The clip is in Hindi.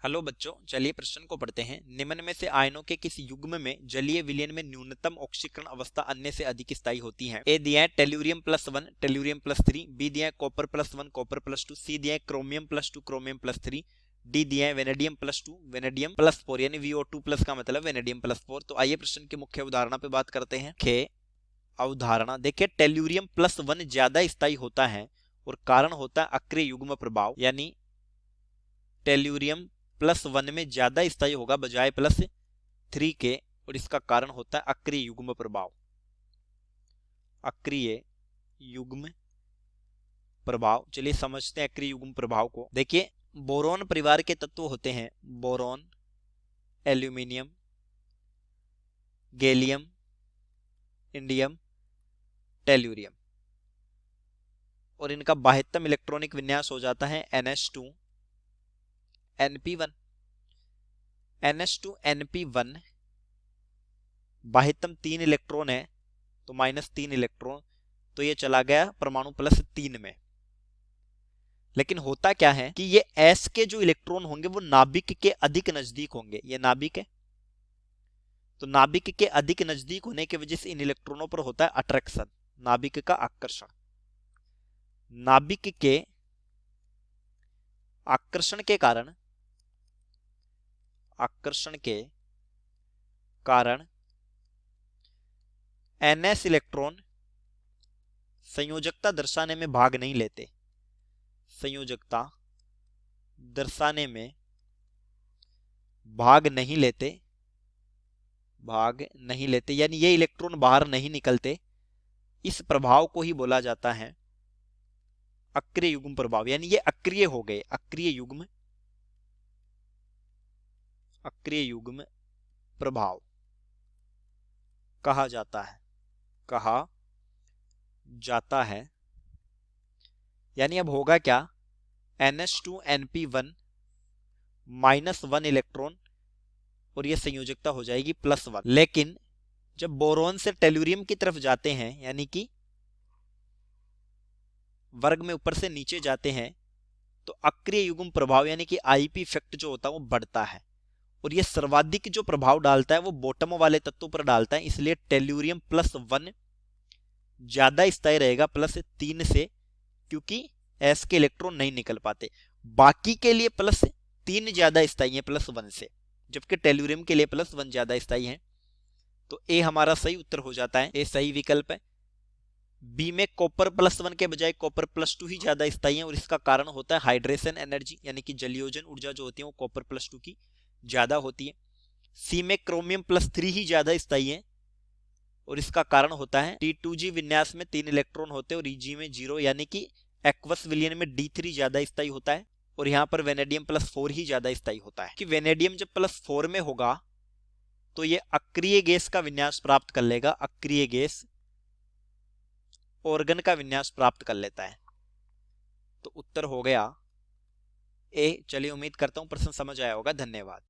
हेलो बच्चों, चलिए प्रश्न को पढ़ते हैं। निम्न में से आयनों के किस युग्म में जलीय विलयन में न्यूनतम ऑक्सीकरण अवस्था अन्य से अधिक स्थायी होती है। ए दिया है टेल्यूरियम +1 टेल्यूरियम +3, बी दिया है कॉपर +1 कॉपर +2, सी दिया है क्रोमियम +2 क्रोमियम +3, डी दिया है वेनेडियम +2 वेनेडियम +4 यानी VO2+ का मतलब वेनेडियम +4। तो आइए प्रश्न की मुख्य अवधारणा पे बात करते हैं। खे अवधारणा देखिए, टेल्यूरियम +1 ज्यादा स्थायी होता है और कारण होता है अक्रिय युग्म प्रभाव, यानी टेल्यूरियम +1 में ज्यादा स्थायी होगा बजाय +3 के, और इसका कारण होता है अक्रिय युग्म प्रभाव। अक्रिय युग्म प्रभाव, चलिए समझते हैं अक्रिय युग्म प्रभाव को। देखिए, बोरोन परिवार के तत्व होते हैं boron, aluminium, gallium, indium, tellurium, और इनका बाह्यतम इलेक्ट्रॉनिक विन्यास हो जाता है NH2 NP1। NH2 NP1 बाह्यतम 3 electron है तो -3 इलेक्ट्रॉन, तो ये चला गया परमाणु +3 में। लेकिन होता क्या है कि ये S के जो इलेक्ट्रॉन होंगे वो नाभिक के अधिक नजदीक होंगे। ये नाभिक है, तो नाभिक के अधिक नजदीक होने की वजह से इन इलेक्ट्रॉनों पर होता है अट्रैक्शन, नाभिक का आकर्षण। नाभिक के आकर्षण के कारण NS इलेक्ट्रॉन संयोजकता दर्शाने में भाग नहीं लेते। संयोजकता दर्शाने में भाग नहीं लेते यानी ये इलेक्ट्रॉन बाहर नहीं निकलते। इस प्रभाव को ही बोला जाता है अक्रिय युग्म प्रभाव, यानी ये अक्रिय हो गए। अक्रिय युग्म प्रभाव कहा जाता है। यानी अब होगा क्या, NH2 NP1 -1 इलेक्ट्रॉन और ये संयोजकता हो जाएगी +1। लेकिन जब बोरोन से टेल्यूरियम की तरफ जाते हैं, यानी कि वर्ग में ऊपर से नीचे जाते हैं, तो अक्रिय युग्म प्रभाव यानी कि IP इफेक्ट जो होता है वो बढ़ता है, और ये सर्वाधिक जो प्रभाव डालता है वो बॉटम वाले तत्वों पर डालता है। इसलिए टेल्यूरियम +1 ज्यादा स्थायी रहेगा +3 से, क्योंकि S के इलेक्ट्रॉन नहीं निकल पाते। बाकी के लिए +3 ज्यादा स्थायी है +1 से, जबकि टेल्यूरियम के लिए +1 ज्यादा स्थायी है। तो ए हमारा सही उत्तर हो जाता है, ए सही विकल्प है। बी में कॉपर +1 के बजाय कॉपर +2 ही ज्यादा स्थायी है, और इसका कारण होता है हाइड्रेशन एनर्जी, यानी कि जलयोजन ऊर्जा जो होती है वो कॉपर +2 की ज्यादा होती है। सी में क्रोमियम +3 ही ज्यादा स्थायी है, और इसका कारण होता है T2G विन्यास में 3 इलेक्ट्रॉन होते हैं और EG में 0, यानी कि एक्वस विलयन में D3 ज्यादा स्थायी होता है, और यहाँ पर वेनेडियम +4 ही ज्यादा स्थायी होता है। कि वेनेडियम जब +4 में होगा तो ये अक्रिय गैस का विन्यास प्राप्त कर लेगा, अक्रिय गैस ऑर्गन का विन्यास प्राप्त कर लेता है। तो उत्तर हो गया ए। चलिए, उम्मीद करता हूं प्रश्न समझ आया होगा। धन्यवाद।